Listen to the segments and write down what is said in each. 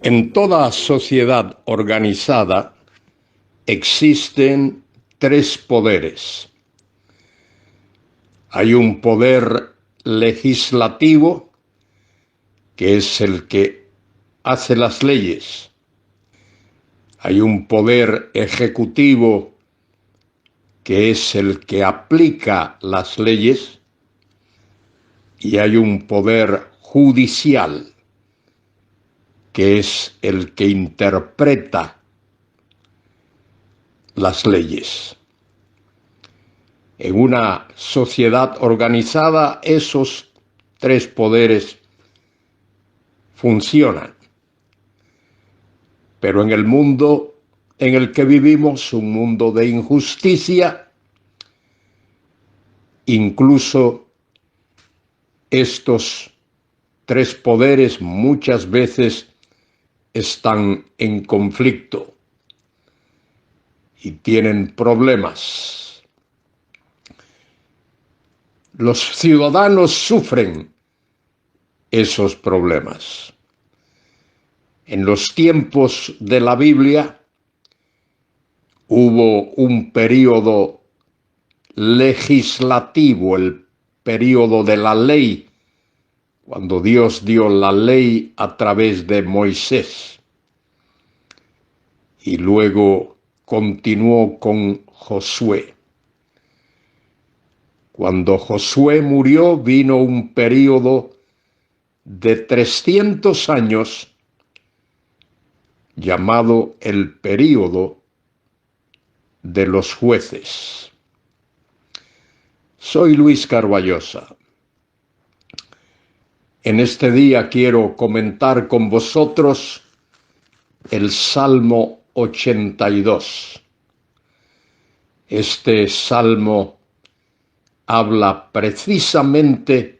En toda sociedad organizada existen tres poderes. Hay un poder legislativo, que es el que hace las leyes. Hay un poder ejecutivo, que es el que aplica las leyes. Y hay un poder judicial, que es el que interpreta las leyes. En una sociedad organizada, esos tres poderes funcionan. Pero en el mundo en el que vivimos, un mundo de injusticia, incluso estos tres poderes muchas veces están en conflicto y tienen problemas. Los ciudadanos sufren esos problemas. En los tiempos de la Biblia hubo un período legislativo, el período de la ley, cuando Dios dio la ley a través de Moisés. Y luego continuó con Josué. Cuando Josué murió, vino un período de 300 años llamado el período de los jueces. Soy Luis Carballosa. En este día quiero comentar con vosotros el Salmo 82. Este salmo habla precisamente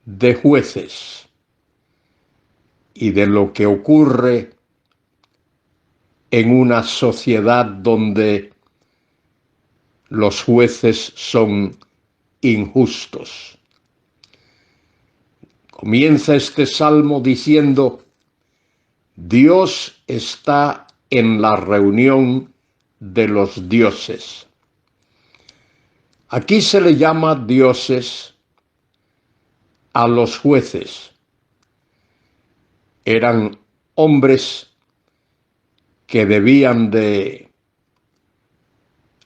de jueces y de lo que ocurre en una sociedad donde los jueces son injustos. Comienza este salmo diciendo: Dios está en la reunión de los dioses. Aquí se le llama dioses a los jueces. Eran hombres que debían de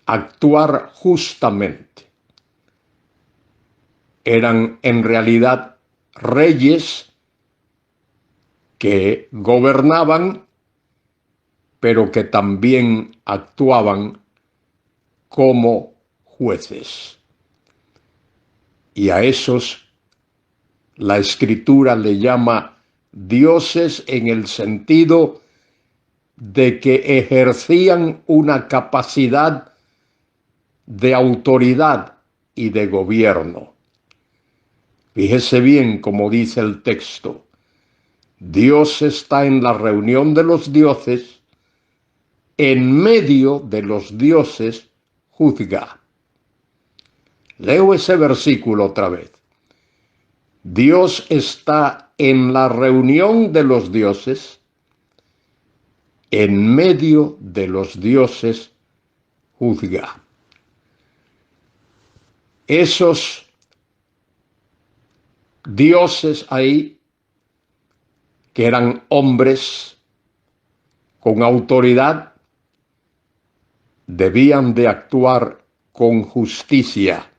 actuar justamente. Eran en realidad reyes que gobernaban, pero que también actuaban como jueces. Y a esos la Escritura le llama dioses en el sentido de que ejercían una capacidad de autoridad y de gobierno. Fíjese bien como dice el texto: Dios está en la reunión de los dioses, en medio de los dioses juzga. Leo ese versículo otra vez. Dios está en la reunión de los dioses, en medio de los dioses juzga. Esos dioses ahí, que eran hombres con autoridad, debían de actuar con justicia.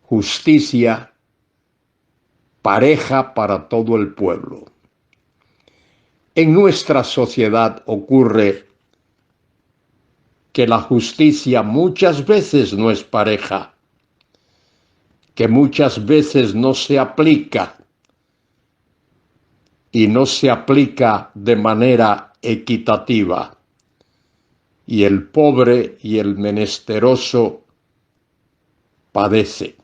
Justicia pareja para todo el pueblo. En nuestra sociedad ocurre que la justicia muchas veces no es pareja, que muchas veces no se aplica y no se aplica de manera equitativa. Y el pobre y el menesteroso padece.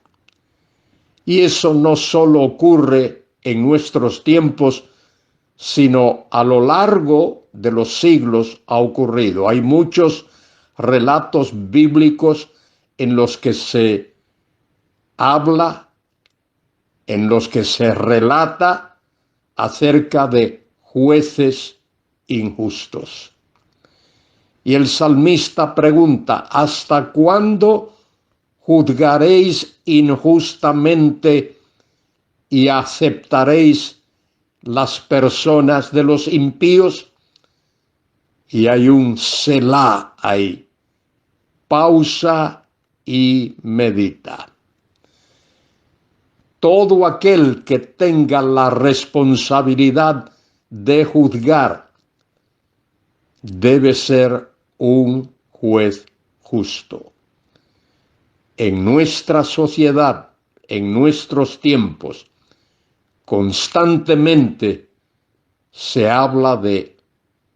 Y eso no solo ocurre en nuestros tiempos, sino a lo largo de los siglos ha ocurrido. Hay muchos relatos bíblicos en los que se habla, en los que se relata acerca de jueces injustos. Y el salmista pregunta: ¿hasta cuándo juzgaréis injustamente y aceptaréis las personas de los impíos? Y hay un Selah ahí. Pausa y medita. Todo aquel que tenga la responsabilidad de juzgar debe ser un juez justo. En nuestra sociedad, en nuestros tiempos, constantemente se habla de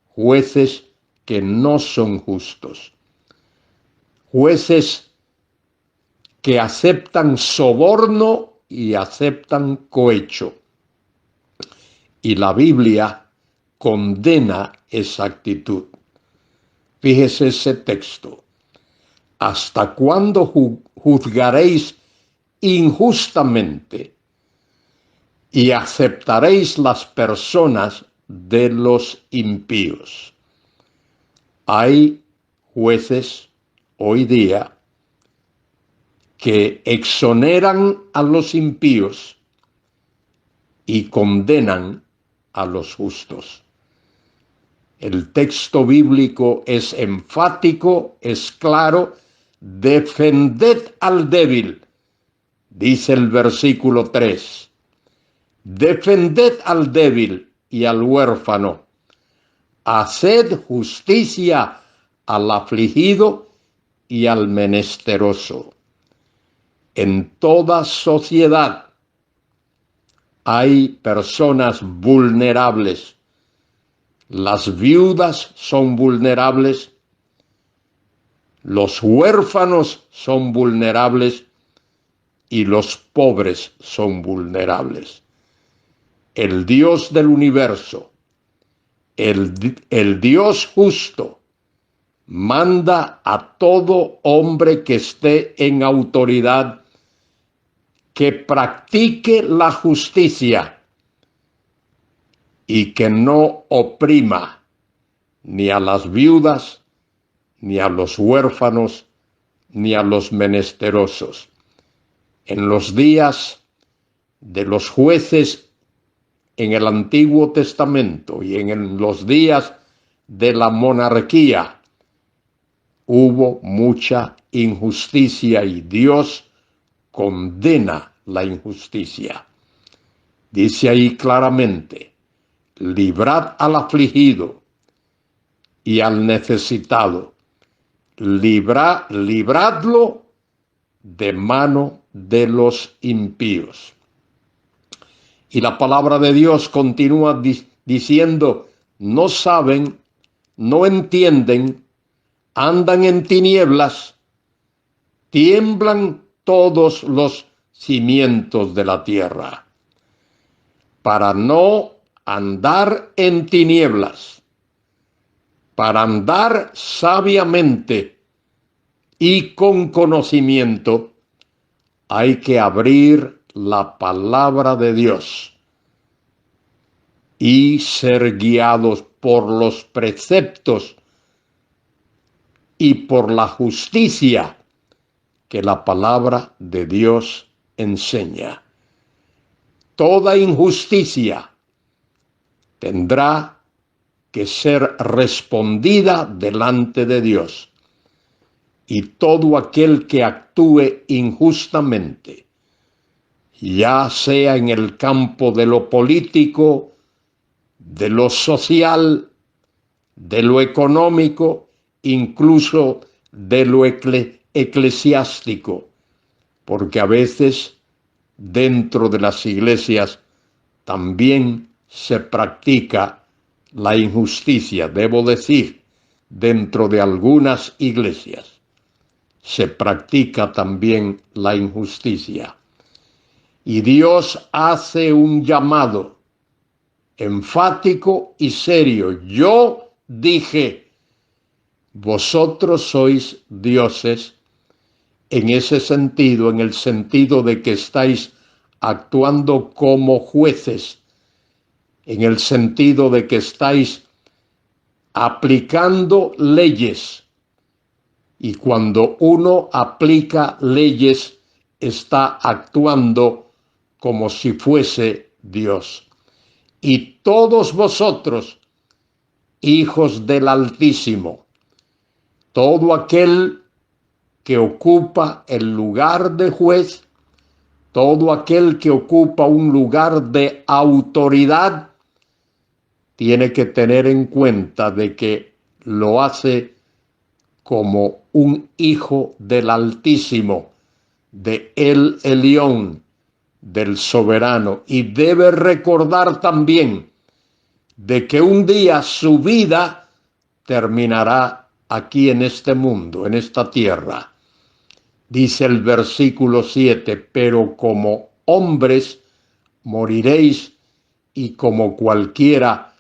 jueces que no son justos, jueces que aceptan soborno y aceptan cohecho. Y la Biblia condena esa actitud. Fíjese ese texto: ¿hasta cuándo juzgaréis injustamente y aceptaréis las personas de los impíos? Hay jueces hoy día que exoneran a los impíos y condenan a los justos. El texto bíblico es enfático, es claro: defended al débil, dice el versículo 3. Defended al débil y al huérfano. Haced justicia al afligido y al menesteroso. En toda sociedad hay personas vulnerables. Las viudas son vulnerables, los huérfanos son vulnerables y los pobres son vulnerables. El Dios del universo, el Dios justo, manda a todo hombre que esté en autoridad que practique la justicia y que no oprima ni a las viudas, ni a los huérfanos, ni a los menesterosos. En los días de los jueces en el Antiguo Testamento y en los días de la monarquía hubo mucha injusticia y Dios condena la injusticia. Dice ahí claramente: librad al afligido y al necesitado, libradlo de mano de los impíos. Y la palabra de Dios continúa diciendo: no saben, no entienden, andan en tinieblas, tiemblan todos los cimientos de la tierra. Para no andar en tinieblas, para andar sabiamente y con conocimiento, hay que abrir la palabra de Dios y ser guiados por los preceptos y por la justicia que la palabra de Dios enseña. Toda injusticia tendrá que ser respondida delante de Dios. Y todo aquel que actúe injustamente, ya sea en el campo de lo político, de lo social, de lo económico, incluso de lo eclesiástico, porque a veces dentro de las iglesias también se practica la injusticia. Debo decir, dentro de algunas iglesias se practica también la injusticia. Y Dios hace un llamado enfático y serio. Yo dije: vosotros sois dioses, en ese sentido, en el sentido de que estáis actuando como jueces en el sentido de que estáis aplicando leyes. Y cuando uno aplica leyes, está actuando como si fuese Dios. Y todos vosotros, hijos del Altísimo, todo aquel que ocupa el lugar de juez, todo aquel que ocupa un lugar de autoridad, tiene que tener en cuenta de que lo hace como un hijo del Altísimo, de El Elión, del Soberano, y debe recordar también de que un día su vida terminará aquí en este mundo, en esta tierra. Dice el versículo 7, pero como hombres moriréis y como cualquiera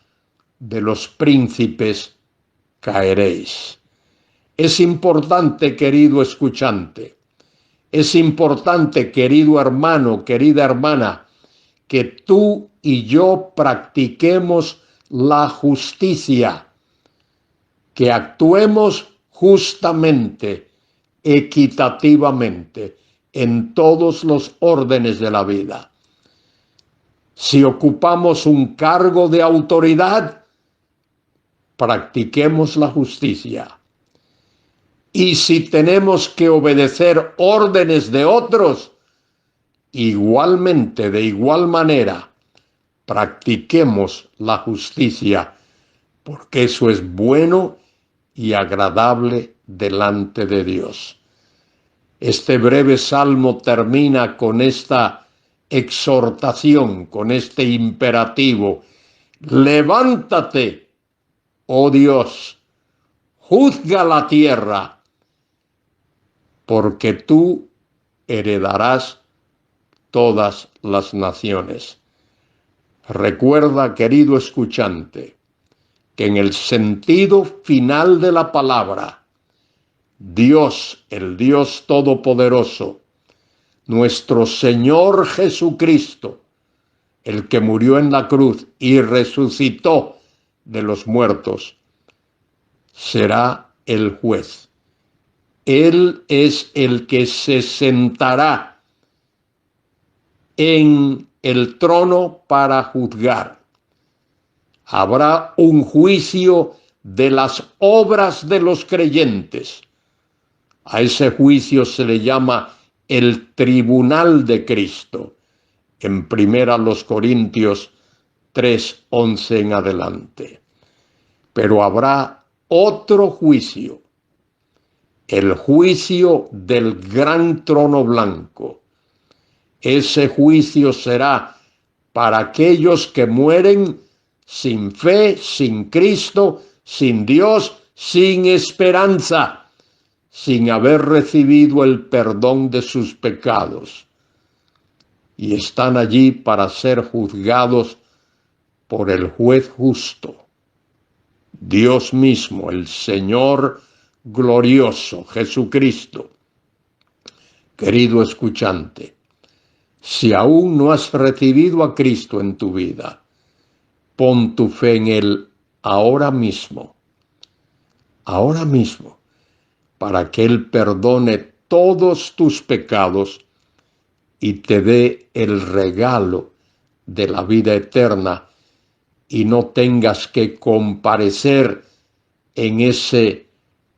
de los príncipes caeréis. Es importante, querido escuchante, es importante, querido hermano, querida hermana, que tú y yo practiquemos la justicia, que actuemos justamente, equitativamente, en todos los órdenes de la vida. Si ocupamos un cargo de autoridad, practiquemos la justicia. Y si tenemos que obedecer órdenes de otros, igualmente, de igual manera, practiquemos la justicia, porque eso es bueno y agradable delante de Dios. Este breve salmo termina con esta exhortación, con este imperativo: levántate, oh Dios, juzga la tierra, porque tú heredarás todas las naciones. Recuerda, querido escuchante, que en el sentido final de la palabra, Dios, el Dios Todopoderoso, nuestro Señor Jesucristo, el que murió en la cruz y resucitó de los muertos, será el juez. Él es el que se sentará en el trono para juzgar. Habrá un juicio de las obras de los creyentes. A ese juicio se le llama el tribunal de Cristo. En 1 Corintios 3:11 en adelante. Pero habrá otro juicio, el juicio del gran trono blanco. Ese juicio será para aquellos que mueren sin fe, sin Cristo, sin Dios, sin esperanza, sin haber recibido el perdón de sus pecados. Y están allí para ser juzgados por el juez justo, Dios mismo, el Señor glorioso, Jesucristo. Querido escuchante, si aún no has recibido a Cristo en tu vida, pon tu fe en Él ahora mismo, para que Él perdone todos tus pecados y te dé el regalo de la vida eterna y no tengas que comparecer en ese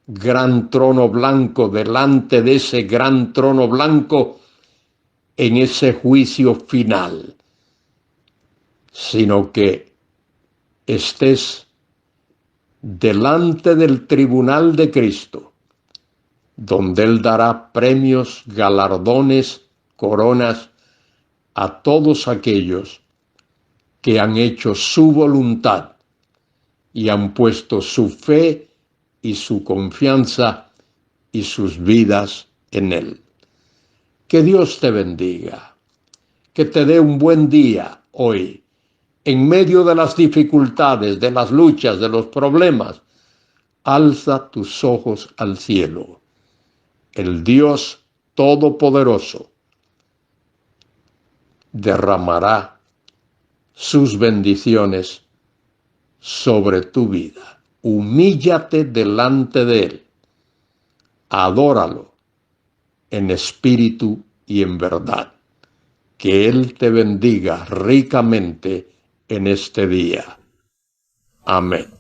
gran trono blanco, delante de ese gran trono blanco, en ese juicio final, sino que estés delante del tribunal de Cristo, donde Él dará premios, galardones, coronas a todos aquellos que han hecho su voluntad y han puesto su fe y su confianza y sus vidas en Él. Que Dios te bendiga, que te dé un buen día hoy, en medio de las dificultades, de las luchas, de los problemas. Alza tus ojos al cielo. El Dios Todopoderoso derramará sus bendiciones sobre tu vida. Humíllate delante de Él. Adóralo en espíritu y en verdad. Que Él te bendiga ricamente en este día. Amén.